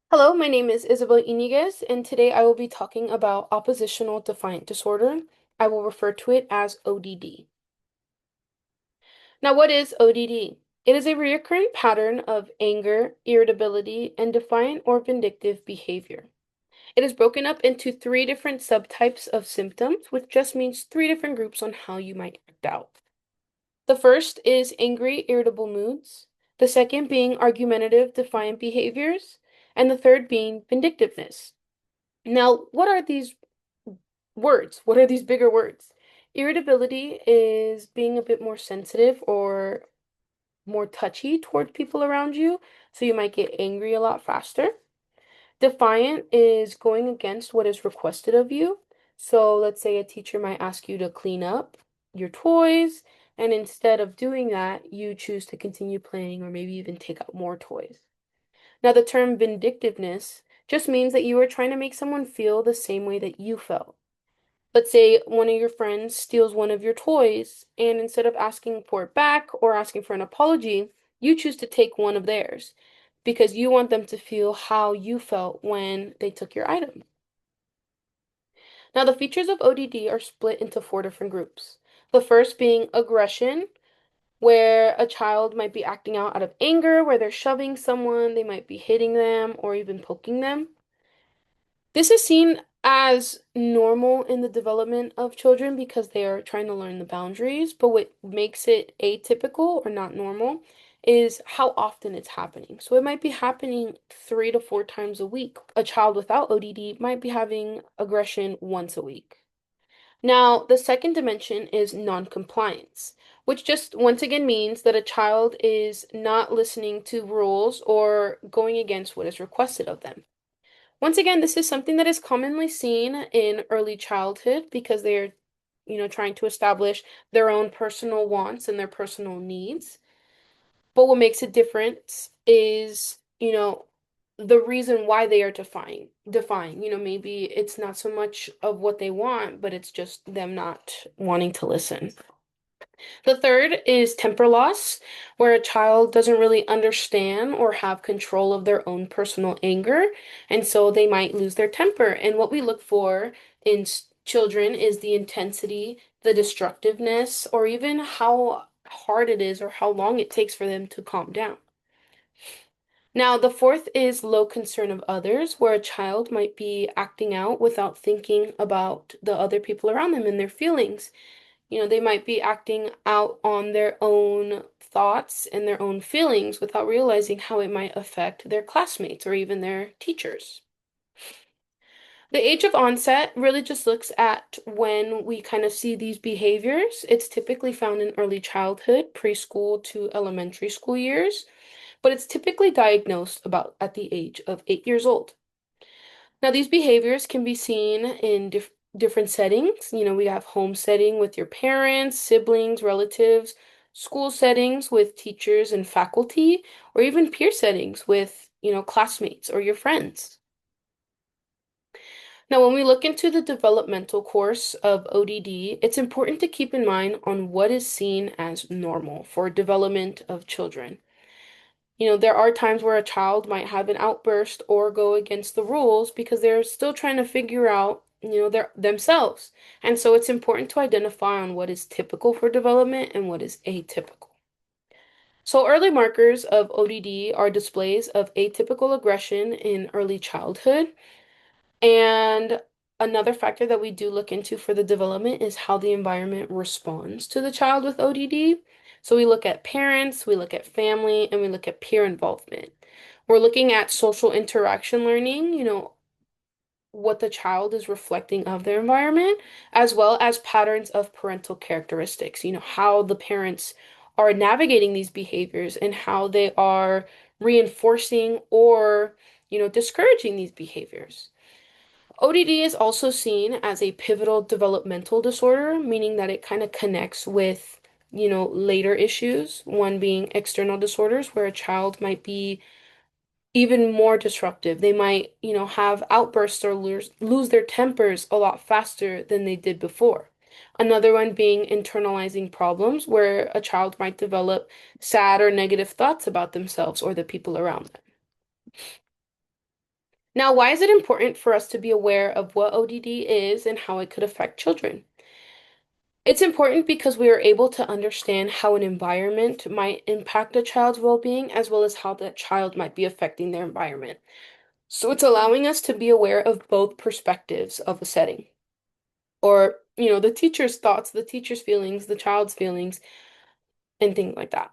Hello, my name is Isabel Iniguez, and today I will be talking about oppositional defiant disorder. I will refer to it as ODD. Now, what is ODD? It is a recurring pattern of anger, irritability, and defiant or vindictive behavior. It is broken up into three different subtypes of symptoms, which just means three different groups on how you might act out. The first is angry, irritable moods, the second being argumentative, defiant behaviors, and the third being vindictiveness. Now, what are these words? What are these bigger words? Irritability is being a bit more sensitive or more touchy towards people around you, so you might get angry a lot faster. Defiant is going against what is requested of you. So let's say a teacher might ask you to clean up your toys, and instead of doing that, you choose to continue playing or maybe even take out more toys. Now, the term vindictiveness just means that you are trying to make someone feel the same way that you felt. Let's say one of your friends steals one of your toys, and instead of asking for it back or asking for an apology, you choose to take one of theirs because you want them to feel how you felt when they took your item. Now, the features of ODD are split into four different groups. The first being aggression, where a child might be acting out of anger, where they're shoving someone, they might be hitting them or even poking them. This is seen as normal in the development of children because they are trying to learn the boundaries, but what makes it atypical or not normal is how often it's happening. So it might be happening 3 to 4 times a week. A child without ODD might be having aggression once a week. Now, the second dimension is non-compliance, which just once again means that a child is not listening to rules or going against what is requested of them. Once again, this is something that is commonly seen in early childhood because they're, trying to establish their own personal wants and their personal needs. But what makes it different is, the reason why they are defying. Maybe it's not so much of what they want, but it's just them not wanting to listen. The third is temper loss, where a child doesn't really understand or have control of their own personal anger, and so they might lose their temper. And what we look for in children is the intensity, the destructiveness, or even how hard it is or how long it takes for them to calm down. Now, the fourth is low concern of others, where a child might be acting out without thinking about the other people around them and their feelings. They might be acting out on their own thoughts and their own feelings without realizing how it might affect their classmates or even their teachers. The age of onset really just looks at when we kind of see these behaviors. It's typically found in early childhood, preschool to elementary school years, but it's typically diagnosed about at the age of 8 years old. Now, these behaviors can be seen in different settings. We have home setting with your parents, siblings, relatives, school settings with teachers and faculty, or even peer settings with, classmates or your friends. Now, when we look into the developmental course of ODD, it's important to keep in mind on what is seen as normal for development of children. There are times where a child might have an outburst or go against the rules because they're still trying to figure out, their themselves. And so it's important to identify on what is typical for development and what is atypical. So early markers of ODD are displays of atypical aggression in early childhood. And another factor that we do look into for the development is how the environment responds to the child with ODD. So we look at parents, we look at family, and we look at peer involvement. We're looking at social interaction learning, what the child is reflecting of their environment, as well as patterns of parental characteristics, how the parents are navigating these behaviors and how they are reinforcing or, discouraging these behaviors. ODD is also seen as a pivotal developmental disorder, meaning that it kind of connects with, later issues, one being external disorders, where a child might be even more disruptive. They might, have outbursts or lose their tempers a lot faster than they did before. Another one being internalizing problems, where a child might develop sad or negative thoughts about themselves or the people around them. Now, why is it important for us to be aware of what ODD is and how it could affect children? It's important because we are able to understand how an environment might impact a child's well-being as well as how that child might be affecting their environment. So it's allowing us to be aware of both perspectives of a setting or, the teacher's thoughts, the teacher's feelings, the child's feelings, and things like that.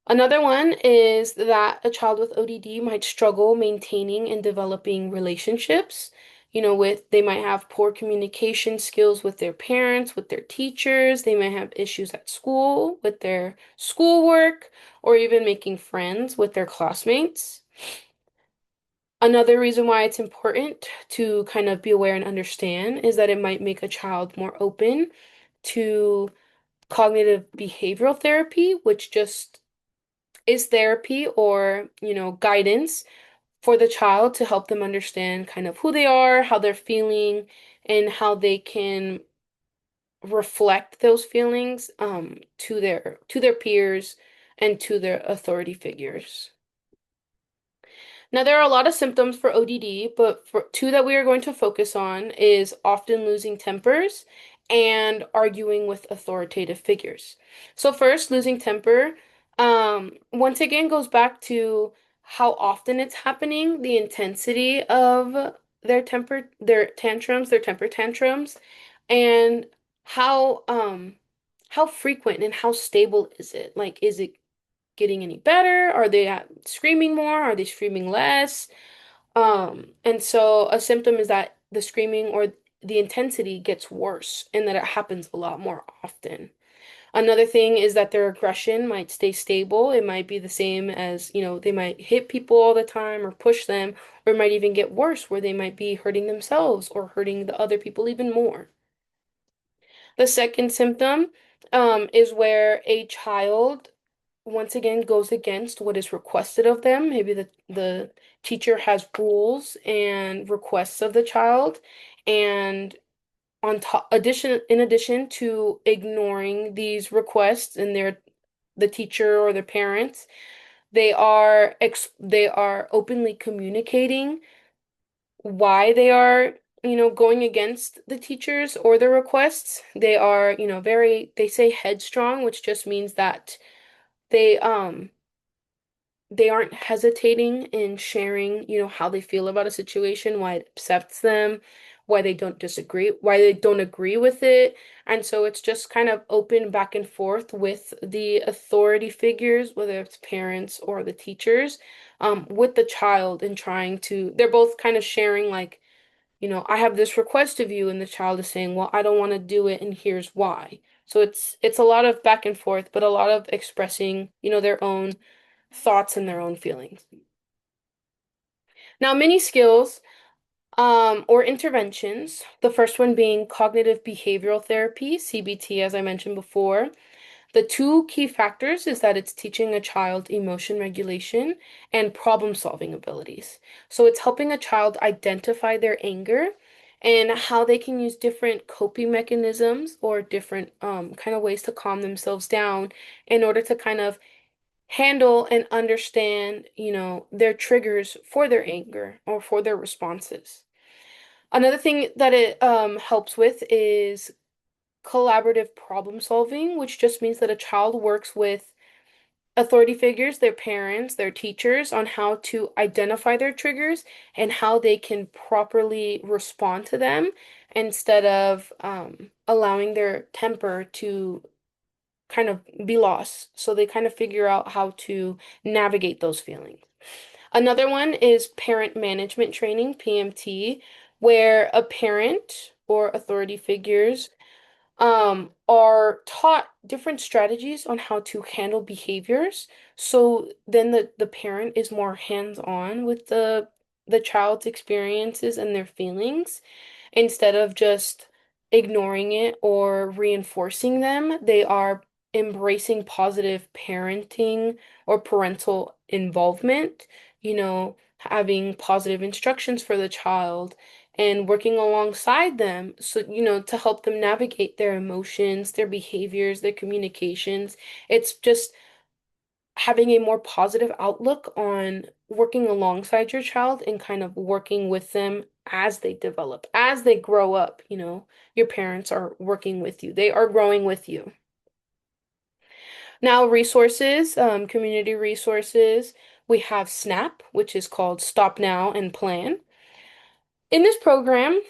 Another one is that a child with ODD might struggle maintaining and developing relationships. They might have poor communication skills with their parents, with their teachers. They might have issues at school with their schoolwork, or even making friends with their classmates. Another reason why it's important to kind of be aware and understand is that it might make a child more open to cognitive behavioral therapy, which just is therapy or, guidance for the child to help them understand kind of who they are, how they're feeling, and how they can reflect those feelings to their peers and to their authority figures. Now, there are a lot of symptoms for ODD, but for two that we are going to focus on is often losing tempers and arguing with authoritative figures. So first, losing temper, once again goes back to how often it's happening, the intensity of their temper tantrums, and how frequent and how stable is it? Like, is it getting any better? Are they screaming more? Are they screaming less? And so a symptom is that the screaming or the intensity gets worse and that it happens a lot more often. Another thing is that their aggression might stay stable. It might be the same as, they might hit people all the time or push them, or it might even get worse where they might be hurting themselves or hurting the other people even more. The second symptom, is where a child once again goes against what is requested of them. Maybe the teacher has rules and requests of the child, and in addition to ignoring these requests and the teacher or their parents, they are openly communicating why they are, going against the teachers or their requests. They are, they say headstrong, which just means that they um they aren't hesitating in sharing, how they feel about a situation, why it upsets them, why they don't agree with it. And so it's just kind of open back and forth with the authority figures, whether it's parents or the teachers, with the child and they're both kind of sharing like, I have this request of you, and the child is saying, well, I don't want to do it, and here's why. So it's a lot of back and forth, but a lot of expressing, their own thoughts and their own feelings. Now, many skills or interventions, the first one being cognitive behavioral therapy, CBT, as I mentioned before. The two key factors is that it's teaching a child emotion regulation and problem-solving abilities. So it's helping a child identify their anger and how they can use different coping mechanisms or different kind of ways to calm themselves down in order to kind of handle and understand, their triggers for their anger or for their responses. Another thing that it helps with is collaborative problem solving, which just means that a child works with authority figures, their parents, their teachers, on how to identify their triggers and how they can properly respond to them instead of allowing their temper to kind of be lost. So they kind of figure out how to navigate those feelings. Another one is parent management training, PMT, where a parent or authority figures are taught different strategies on how to handle behaviors. So then the parent is more hands-on with the child's experiences and their feelings instead of just ignoring it or reinforcing them. They are embracing positive parenting or parental involvement, having positive instructions for the child and working alongside them so to help them navigate their emotions, their behaviors, their communications. It's just having a more positive outlook on working alongside your child and kind of working with them as they develop, as they grow up, your parents are working with you. They are growing with you. Now, resources, community resources, we have SNAP, which is called Stop Now and Plan. In this program,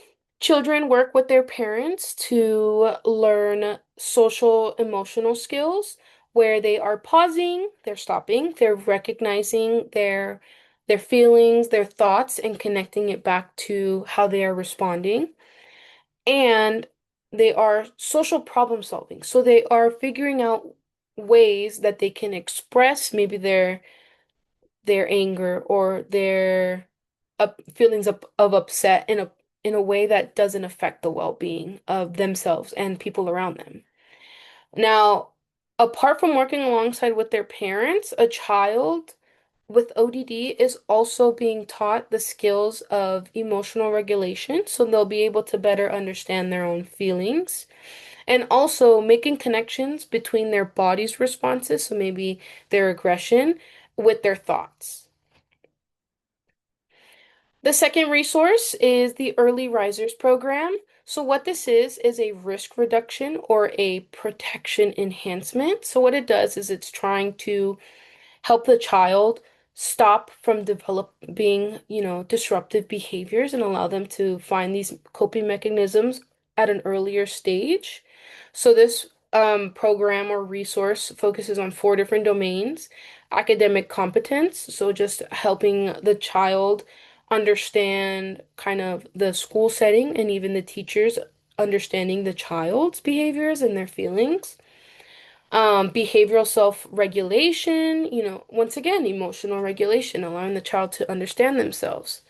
children work with their parents to learn social emotional skills where they are pausing, they're stopping, they're recognizing their feelings, their thoughts, and connecting it back to how they are responding. And they are social problem solving. So they are figuring out ways that they can express maybe their anger or their feelings of upset in a way that doesn't affect the well-being of themselves and people around them. Now, apart from working alongside with their parents, a child with ODD is also being taught the skills of emotional regulation, so they'll be able to better understand their own feelings and also making connections between their body's responses, so maybe their aggression, with their thoughts. The second resource is the Early Risers program. So what this is a risk reduction or a protection enhancement. So what it does is it's trying to help the child stop from developing, disruptive behaviors and allow them to find these coping mechanisms at an earlier stage. So this program or resource focuses on four different domains. Academic competence, so just helping the child understand kind of the school setting and even the teachers understanding the child's behaviors and their feelings. Behavioral self-regulation, once again, emotional regulation, allowing the child to understand themselves.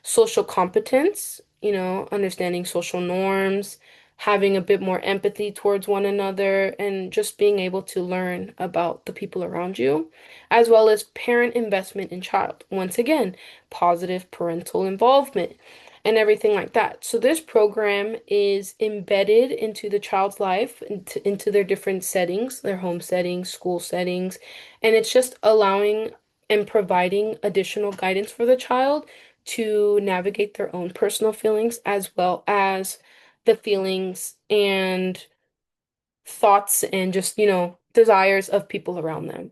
Social competence, understanding social norms, having a bit more empathy towards one another, and just being able to learn about the people around you, as well as parent investment in child. Once again, positive parental involvement and everything like that. So this program is embedded into the child's life, into their different settings, their home settings, school settings, and it's just allowing and providing additional guidance for the child to navigate their own personal feelings as well as the feelings and thoughts and just, desires of people around them.